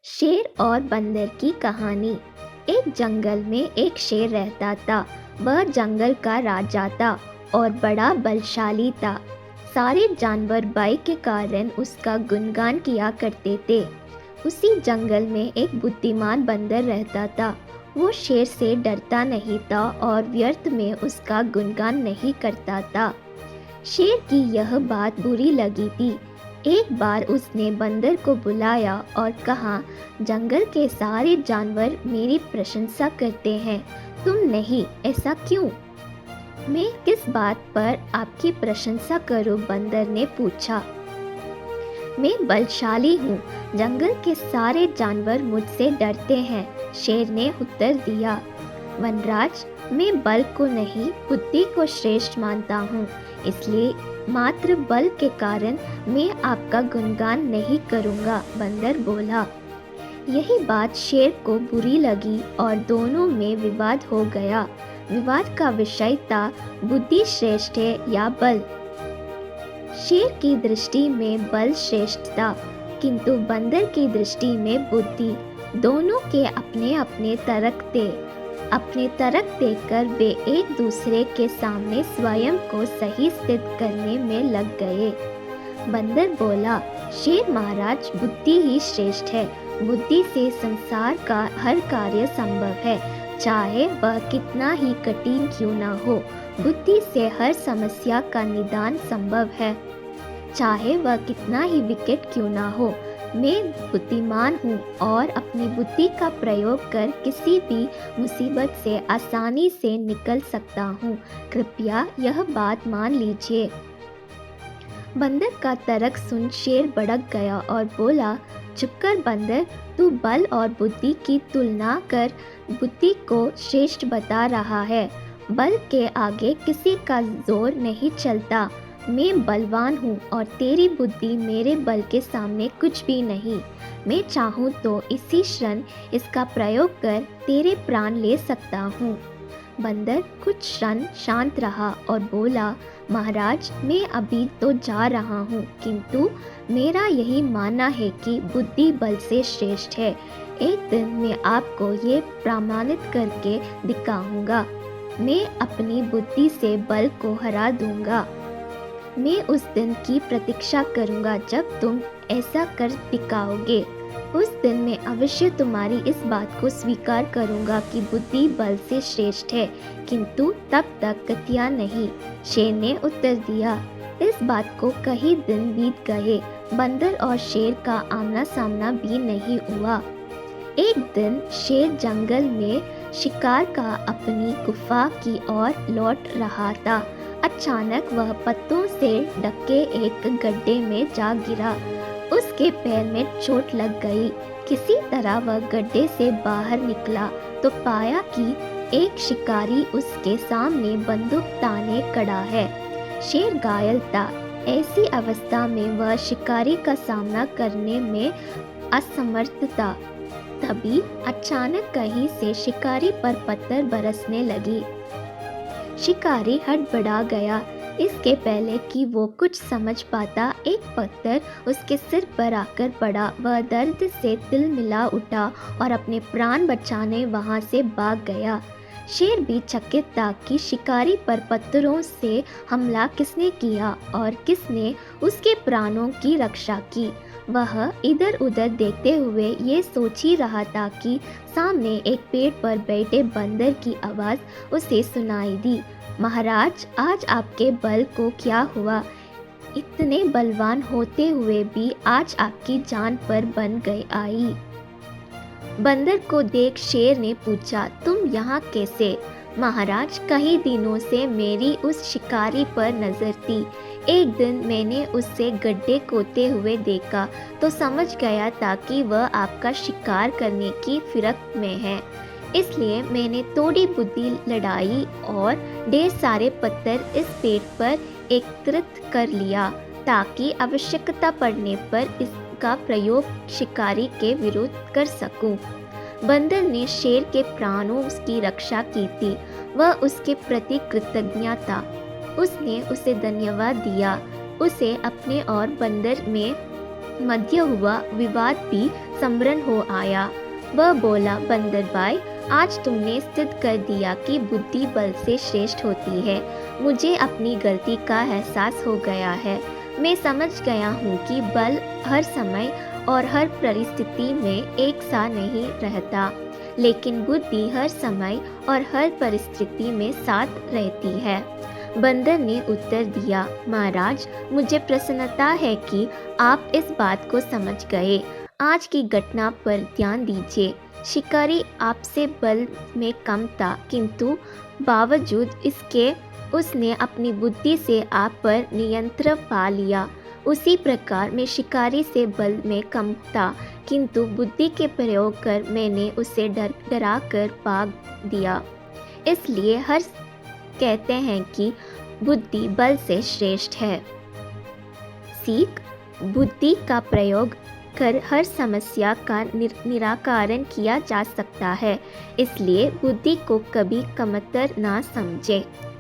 शेर और बंदर की कहानी। एक जंगल में एक शेर रहता था। वह जंगल का राजा था और बड़ा बलशाली था। सारे जानवर भय के कारण उसका गुणगान किया करते थे। उसी जंगल में एक बुद्धिमान बंदर रहता था। वो शेर से डरता नहीं था और व्यर्थ में उसका गुणगान नहीं करता था। शेर की यह बात बुरी लगी थी। एक बार उसने बंदर को बुलाया और कहा, जंगल के सारे जानवर मेरी प्रशंसा करते हैं, तुम नहीं, ऐसा क्यों? मैं किस बात पर आपकी प्रशंसा करूं? बंदर ने पूछा। मैं बलशाली हूँ, जंगल के सारे जानवर मुझसे डरते हैं, शेर ने उत्तर दिया। वनराज, मैं बल को नहीं बुद्धि को श्रेष्ठ मानता हूँ, इसलिए मात्र बल के कारण मैं आपका गुणगान नहीं करूँगा, बंदर बोला। यही बात शेर को बुरी लगी और दोनों में विवाद हो गया। विवाद का विषय था, बुद्धि श्रेष्ठ है या बल। शेर की दृष्टि में बल श्रेष्ठ था, किंतु बंदर की दृष्टि में बुद्धि। दोनों के अपने अपने तर्क थे। अपने तर्क देकर वे एक दूसरे के सामने स्वयं को सही स्थित करने में लग गए। बंदर बोला, शेर महाराज, बुद्धि ही श्रेष्ठ है। बुद्धि से संसार का हर कार्य संभव है, चाहे वह कितना ही कठिन क्यों ना हो। बुद्धि से हर समस्या का निदान संभव है, चाहे वह कितना ही विकट क्यों ना हो। मैं बुद्धिमान हूँ और अपनी बुद्धि का प्रयोग कर किसी भी मुसीबत से आसानी से निकल सकता हूँ। कृपया यह बात मान लीजिए। बंदर का तर्क सुन शेर भड़क गया और बोला, चुप कर बंदर, तू बल और बुद्धि की तुलना कर बुद्धि को श्रेष्ठ बता रहा है। बल के आगे किसी का जोर नहीं चलता। मैं बलवान हूँ और तेरी बुद्धि मेरे बल के सामने कुछ भी नहीं। मैं चाहूँ तो इसी क्षण इसका प्रयोग कर तेरे प्राण ले सकता हूँ। बंदर कुछ क्षण शांत रहा और बोला, महाराज, मैं अभी तो जा रहा हूँ, किंतु मेरा यही मानना है कि बुद्धि बल से श्रेष्ठ है। एक दिन मैं आपको ये प्रमाणित करके दिखाऊंगा। मैं अपनी बुद्धि से बल को हरा दूंगा। मैं उस दिन की प्रतीक्षा करूंगा जब तुम ऐसा कर दिखाओगे। उस दिन मैं अवश्य तुम्हारी इस बात को स्वीकार करूंगा कि बुद्धि बल से श्रेष्ठ है, किंतु तब तक गतियाँ नहीं, शेर ने उत्तर दिया। इस बात को कई दिन बीत गए। बंदर और शेर का आमना सामना भी नहीं हुआ। एक दिन शेर जंगल में शिकार का अपनी गुफा की ओर लौट रहा था। अचानक वह पत्तों से ढके एक गड्ढे में जा गिरा। उसके पैर में चोट लग गई। किसी तरह वह गड्ढे से बाहर निकला तो पाया कि एक शिकारी उसके सामने बंदूक ताने खड़ा है। शेर घायल था। ऐसी अवस्था में वह शिकारी का सामना करने में असमर्थ था। तभी अचानक कहीं से शिकारी पर पत्थर बरसने लगी। शिकारी हड़बड़ा गया। इसके पहले कि वो कुछ समझ पाता, एक पत्थर उसके सिर पर आकर पड़ा। वह दर्द से तिलमिला उठा और अपने प्राण बचाने वहां से भाग गया। शेर भी चकित था कि शिकारी पर पत्थरों से हमला किसने किया और किसने उसके प्राणों की रक्षा की। वह इधर उधर देखते हुए ये सोच ही रहा था कि सामने एक पेड़ पर बैठे बंदर की आवाज़ उसे सुनाई दी। महाराज, आज आपके बल को क्या हुआ? इतने बलवान होते हुए भी आज आपकी जान पर बन गई आई। बंदर को देख शेर ने पूछा, तुम यहाँ कैसे? महाराज, कई दिनों से मेरी उस शिकारी पर नज़र थी। एक दिन मैंने उससे गड्ढे खोदते हुए देखा तो समझ गया था कि वह आपका शिकार करने की फिरक में है। इसलिए मैंने थोड़ी बुद्धि लड़ाई और ढेर सारे पत्थर इस पेड़ पर एकत्रित कर लिया ताकि आवश्यकता पड़ने पर इसका प्रयोग शिकारी के विरुद्ध कर सकूं। बंदर ने शेर के प्राणों की रक्षा की थी। वह उसके प्रति कृतज्ञ था। उसने उसे धन्यवाद दिया। उसे अपने और बंदर में मध्य हुआ विवाद भी सम्पन्न हो आया। वह बोला, बंदर भाई, आज तुमने सिद्ध कर दिया कि बुद्धि बल से श्रेष्ठ होती है। मुझे अपनी गलती का एहसास हो गया है। मैं समझ गया हूँ कि बल हर समय और हर परिस्थिति में एक सा नहीं रहता, लेकिन बुद्धि हर समय और हर परिस्थिति में साथ रहती है। बंदर ने उत्तर दिया, महाराज, मुझे प्रसन्नता है कि आप इस बात को समझ गए। आज की घटना पर ध्यान दीजिए। शिकारी आपसे बल में कम था, किंतु बावजूद इसके उसने अपनी बुद्धि से आप पर नियंत्रण पा लिया। उसी प्रकार मैं शिकारी से बल में कम था, किंतु बुद्धि के प्रयोग कर मैंने उसे डरा कर भाग दिया। इसलिए हर कहते हैं कि बुद्धि बल से श्रेष्ठ है। सीख, बुद्धि का प्रयोग कर हर समस्या का निराकरण किया जा सकता है, इसलिए बुद्धि को कभी कमतर ना समझें।